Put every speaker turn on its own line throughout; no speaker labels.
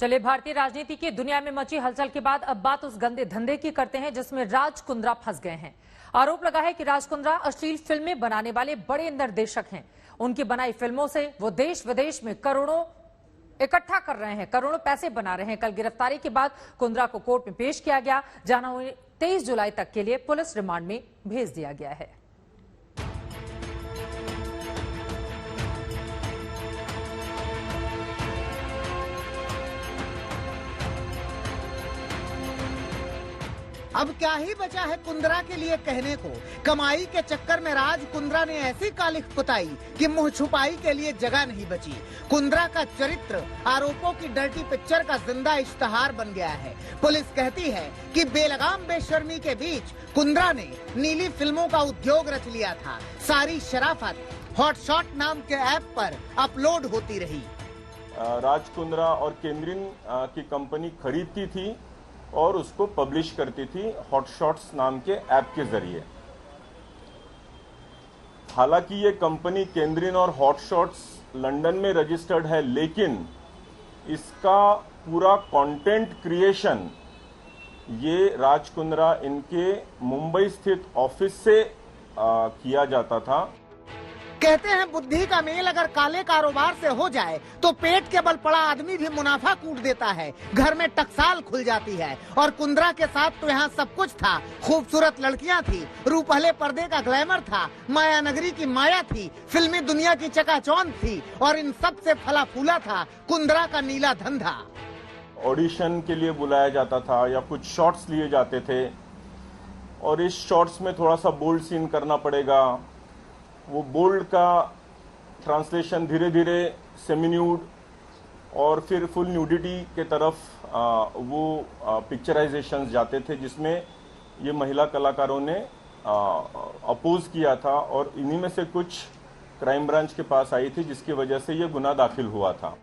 चलिए, भारतीय राजनीति की दुनिया में मची हलचल के बाद अब बात उस गंदे धंधे की करते हैं जिसमें राज कुंद्रा फंस गए हैं। आरोप लगा है कि राज कुंद्रा अश्लील फिल्में बनाने वाले बड़े निर्देशक हैं। उनकी बनाई फिल्मों से वो देश विदेश में करोड़ों इकट्ठा कर रहे हैं, करोड़ों पैसे बना रहे हैं। कल गिरफ्तारी के बाद कुंद्रा को कोर्ट में पेश किया गया, जहां उन्हें 23 जुलाई तक के लिए पुलिस रिमांड में भेज दिया गया है।
अब क्या ही बचा है कुंद्रा के लिए कहने को। कमाई के चक्कर में राज कुंद्रा ने ऐसी कालिख पुताई कि मुंह छुपाई के लिए जगह नहीं बची। कुंद्रा का चरित्र आरोपों की डर्टी पिक्चर का जिंदा इश्तहार बन गया है। पुलिस कहती है कि बेलगाम बेशर्मी के बीच कुंद्रा ने नीली फिल्मों का उद्योग रच लिया था। सारी शराफत हॉटशॉट नाम के ऐप पर अपलोड होती रही।
राज कुंद्रा और केंद्रीन की कंपनी खरीदती थी और उसको पब्लिश करती थी हॉटशॉट्स नाम के ऐप के जरिए। हालांकि ये कंपनी केंद्रीन और हॉटशॉट्स लंदन में रजिस्टर्ड है, लेकिन इसका पूरा कंटेंट क्रिएशन ये राज कुंद्रा इनके मुंबई स्थित ऑफिस से किया जाता था।
कहते हैं बुद्धि का मेल अगर काले कारोबार से हो जाए तो पेट के बल पड़ा आदमी भी मुनाफा कूट देता है, घर में टकसाल खुल जाती है। और कुंद्रा के साथ तो यहाँ सब कुछ था। खूबसूरत लड़कियाँ थी, रूपहले पर्दे का ग्लैमर था, माया नगरी की माया थी, फिल्मी दुनिया की चकाचौंध थी, और इन सब से फला फूला था कुंद्रा का नीला धंधा।
ऑडिशन के लिए बुलाया जाता था या कुछ शॉट्स लिए जाते थे, और इस शॉट्स में थोड़ा सा बोल्ड सीन करना पड़ेगा। वो बोल्ड का ट्रांसलेशन धीरे धीरे सेमी न्यूड और फिर फुल न्यूडिटी के तरफ वो पिक्चराइजेशंस जाते थे, जिसमें ये महिला कलाकारों ने अपोज किया था। और इन्हीं में से कुछ क्राइम ब्रांच के पास आई थी, जिसकी वजह से ये गुना दाखिल हुआ था।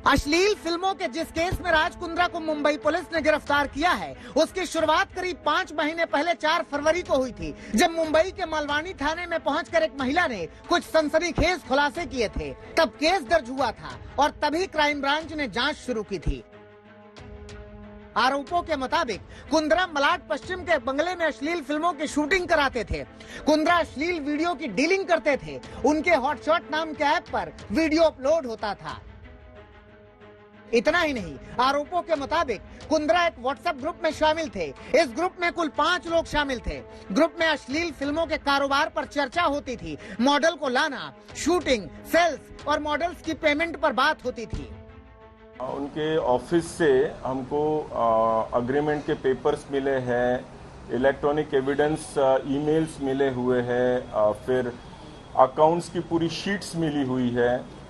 अश्लील फिल्मों के जिस केस में राज कुंद्रा को मुंबई पुलिस ने गिरफ्तार किया है, उसकी शुरुआत करीब 5 महीने पहले 4 फरवरी को हुई थी, जब मुंबई के मालवानी थाने में पहुंचकर एक महिला ने कुछ सनसनीखेज खुलासे किए थे। तब केस दर्ज हुआ था और तभी क्राइम ब्रांच ने जांच शुरू की थी। आरोपों के मुताबिक कुंद्रा मलाड पश्चिम के बंगले में अश्लील फिल्मों की शूटिंग कराते थे। कुंद्रा अश्लील वीडियो की डीलिंग करते थे। उनके हॉटशॉट नाम के ऐप पर वीडियो अपलोड होता था। इतना ही नहीं, आरोपों के मुताबिक कुंद्रा एक व्हाट्सएप ग्रुप में शामिल थे। इस ग्रुप में कुल 5 लोग शामिल थे। ग्रुप में अश्लील फिल्मों के कारोबार पर चर्चा होती थी। मॉडल को लाना, शूटिंग, सेल्स और मॉडल्स की पेमेंट पर बात होती थी।
उनके ऑफिस से हमको अग्रीमेंट के पेपर्स मिले हैं, इलेक्ट्रॉनिक एविडेंस ईमेल्स मिले हुए हैं, फिर अकाउंट्स की पूरी शीट्स मिली हुई है,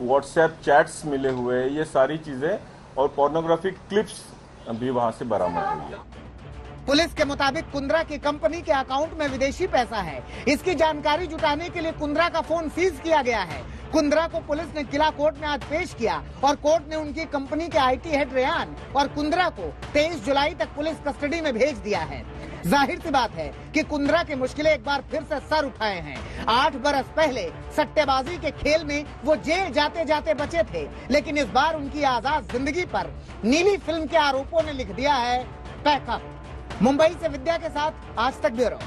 व्हाट्सएप चैट्स मिले हुए, ये सारी चीजें और पोर्नोग्राफिक क्लिप्स भी वहां से बरामद हुई है।
पुलिस के मुताबिक कुंद्रा की कंपनी के अकाउंट में विदेशी पैसा है। इसकी जानकारी जुटाने के लिए कुंद्रा का फोन सीज किया गया है। कुंद्रा को पुलिस ने किला कोर्ट में आज पेश किया और कोर्ट ने उनकी कंपनी के आईटी हेड रेयान और कुंद्रा को 23 जुलाई तक पुलिस कस्टडी में भेज दिया है। जाहिर सी बात है कि कुंद्रा की मुश्किलें एक बार फिर से सर उठाए हैं। 8 बरस पहले सट्टेबाजी के खेल में वो जेल जाते जाते बचे थे, लेकिन इस बार उनकी आजाद जिंदगी पर नीली फिल्म के आरोपों ने लिख दिया है पैकअप। मुंबई से विद्या के साथ आज तक ब्यूरो।